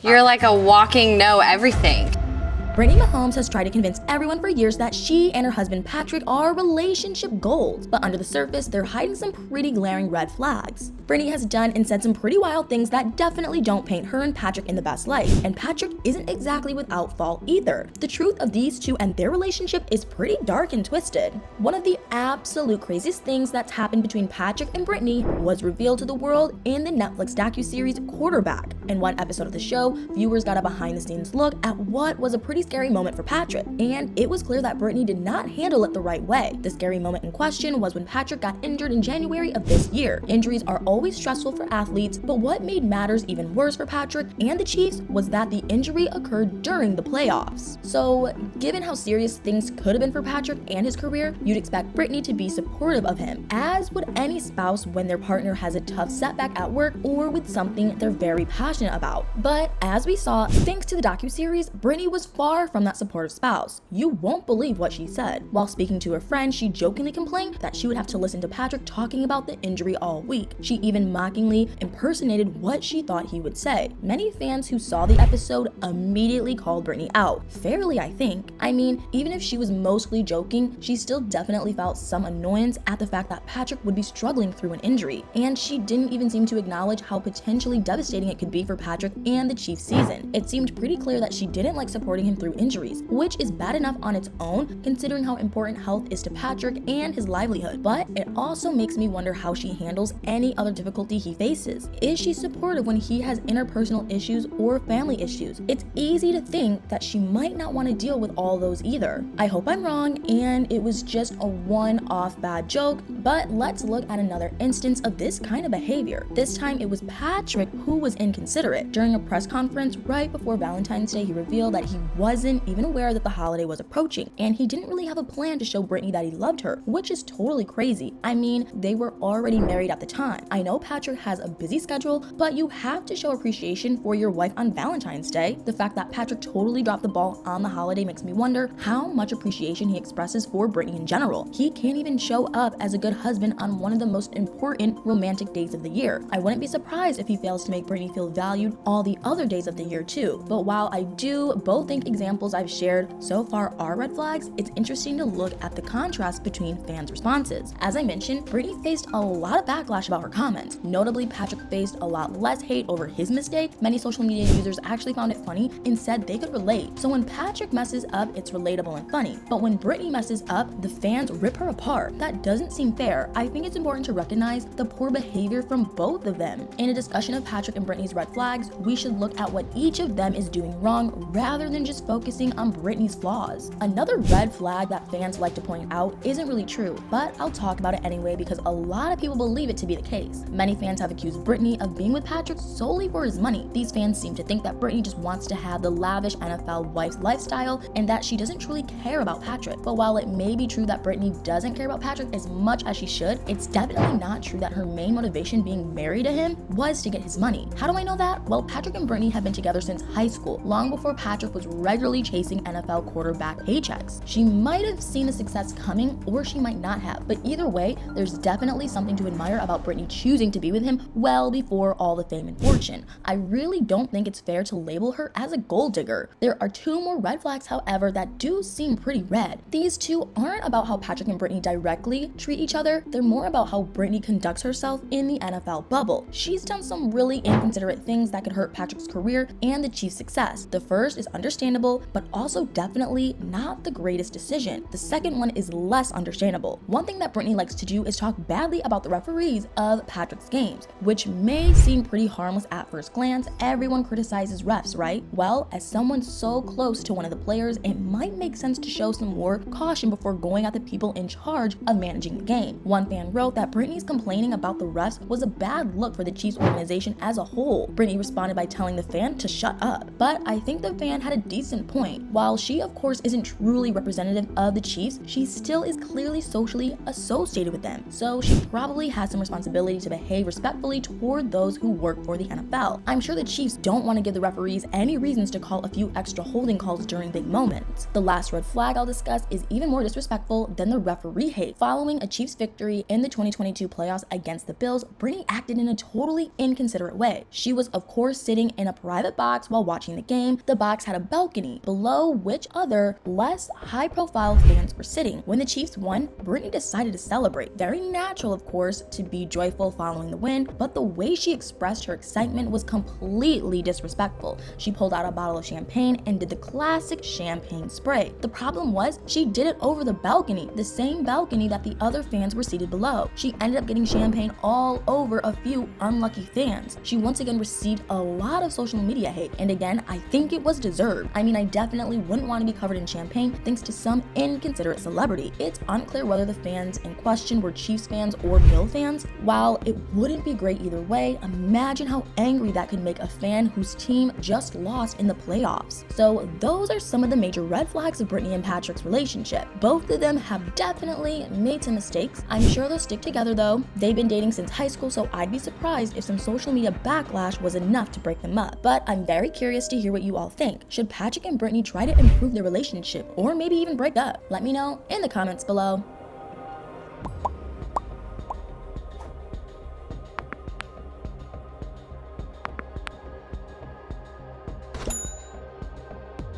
You're like a walking know everything. Brittany Mahomes has tried to convince everyone for years that she and her husband Patrick are relationship goals, but under the surface, they're hiding some pretty glaring red flags. Brittany has done and said some pretty wild things that definitely don't paint her and Patrick in the best light, and Patrick isn't exactly without fault either. The truth of these two and their relationship is pretty dark and twisted. One of the absolute craziest things that's happened between Patrick and Brittany was revealed to the world in the Netflix docuseries Quarterback. In one episode of the show, viewers got a behind-the-scenes look at what was a pretty scary moment for Patrick, and it was clear that Brittany did not handle it the right way. The scary moment in question was when Patrick got injured in January of this year. Injuries are always stressful for athletes, but what made matters even worse for Patrick and the Chiefs was that the injury occurred during the playoffs. So, given how serious things could have been for Patrick and his career, you'd expect Brittany to be supportive of him, as would any spouse when their partner has a tough setback at work or with something they're very passionate about. But as we saw, thanks to the docuseries, Brittany was far from that supportive spouse. You won't believe what she said. While speaking to her friend, she jokingly complained that she would have to listen to Patrick talking about the injury all week. She even mockingly impersonated what she thought he would say. Many fans who saw the episode immediately called Brittany out. Fairly, I think. I mean, even if she was mostly joking, she still definitely felt some annoyance at the fact that Patrick would be struggling through an injury. And she didn't even seem to acknowledge how potentially devastating it could be for Patrick and the Chiefs season. It seemed pretty clear that she didn't like supporting him through injuries, which is bad enough on its own considering how important health is to Patrick and his livelihood. But it also makes me wonder how she handles any other difficulty he faces. Is she supportive when he has interpersonal issues or family issues? It's easy to think that she might not want to deal with all those either. I hope I'm wrong and it was just a one-off bad joke, but let's look at another instance of this kind of behavior. This time it was Patrick who was inconsiderate. During a press conference right before Valentine's Day, he revealed that he wasn't even aware that the holiday was approaching, and he didn't really have a plan to show Brittany that he loved her, which is totally crazy. I mean, they were already married at the time. I know Patrick has a busy schedule, but you have to show appreciation for your wife on Valentine's Day. The fact that Patrick totally dropped the ball on the holiday makes me wonder how much appreciation he expresses for Brittany in general. He can't even show up as a good husband on one of the most important romantic days of the year. I wouldn't be surprised if he fails to make Brittany feel valued all the other days of the year too. But while I do both think examples I've shared so far are red flags, it's interesting to look at the contrast between fans' responses. As I mentioned, Brittany faced a lot of backlash about her comments. Notably, Patrick faced a lot less hate over his mistake. Many social media users actually found it funny and said they could relate. So when Patrick messes up, it's relatable and funny. But when Brittany messes up, the fans rip her apart. That doesn't seem fair. I think it's important to recognize the poor behavior from both of them. In a discussion of Patrick and Brittany's red flags, we should look at what each of them is doing wrong rather than just focusing on Brittany's flaws. Another red flag that fans like to point out isn't really true, but I'll talk about it anyway because a lot of people believe it to be the case. Many fans have accused Brittany of being with Patrick solely for his money. These fans seem to think that Brittany just wants to have the lavish NFL wife lifestyle and that she doesn't truly care about Patrick. But while it may be true that Brittany doesn't care about Patrick as much as she should, it's definitely not true that her main motivation being married to him was to get his money. How do I know that? Well, Patrick and Brittany have been together since high school, long before Patrick was regularly chasing NFL quarterback paychecks. She might have seen the success coming, or she might not have, but either way, there's definitely something to admire about Brittany choosing to be with him well before all the fame and fortune. I really don't think it's fair to label her as a gold digger. There are two more red flags, however, that do seem pretty red. These two aren't about how Patrick and Brittany directly treat each other, they're more about how Brittany conducts herself in the NFL bubble. She's done some really inconsiderate things that could hurt Patrick's career and the Chiefs' success. The first is understandable, but also definitely not the greatest decision. The second one is less understandable. One thing that Brittany likes to do is talk badly about the referees of Patrick's games, which may seem pretty harmless at first glance. Everyone criticizes refs, right? Well, as someone so close to one of the players, it might make sense to show some more caution before going at the people in charge of managing the game. One fan wrote that Brittany's complaining about the refs was a bad look for the Chiefs organization as a whole. Brittany responded by telling the fan to shut up, but I think the fan had a decent in point. While she of course isn't truly representative of the Chiefs, she still is clearly socially associated with them, so she probably has some responsibility to behave respectfully toward those who work for the NFL. I'm sure the Chiefs don't want to give the referees any reasons to call a few extra holding calls during big moments. The last red flag I'll discuss is even more disrespectful than the referee hate. Following a Chiefs victory in the 2022 playoffs against the Bills, Brittany acted in a totally inconsiderate way. She was of course sitting in a private box while watching the game. The box had a balcony below which other, less high-profile fans were sitting. When the Chiefs won, Brittany decided to celebrate. Very natural, of course, to be joyful following the win, but the way she expressed her excitement was completely disrespectful. She pulled out a bottle of champagne and did the classic champagne spray. The problem was she did it over the balcony, the same balcony that the other fans were seated below. She ended up getting champagne all over a few unlucky fans. She once again received a lot of social media hate, and again, I think it was deserved. I mean, I definitely wouldn't want to be covered in champagne thanks to some inconsiderate celebrity. It's unclear whether the fans in question were Chiefs fans or Bill fans. While it wouldn't be great either way, imagine how angry that could make a fan whose team just lost in the playoffs. So those are some of the major red flags of Brittany and Patrick's relationship. Both of them have definitely made some mistakes. I'm sure they'll stick together though. They've been dating since high school, so I'd be surprised if some social media backlash was enough to break them up. But I'm very curious to hear what you all think. Should Patrick and Brittany try to improve their relationship or maybe even break up? Let me know in the comments below.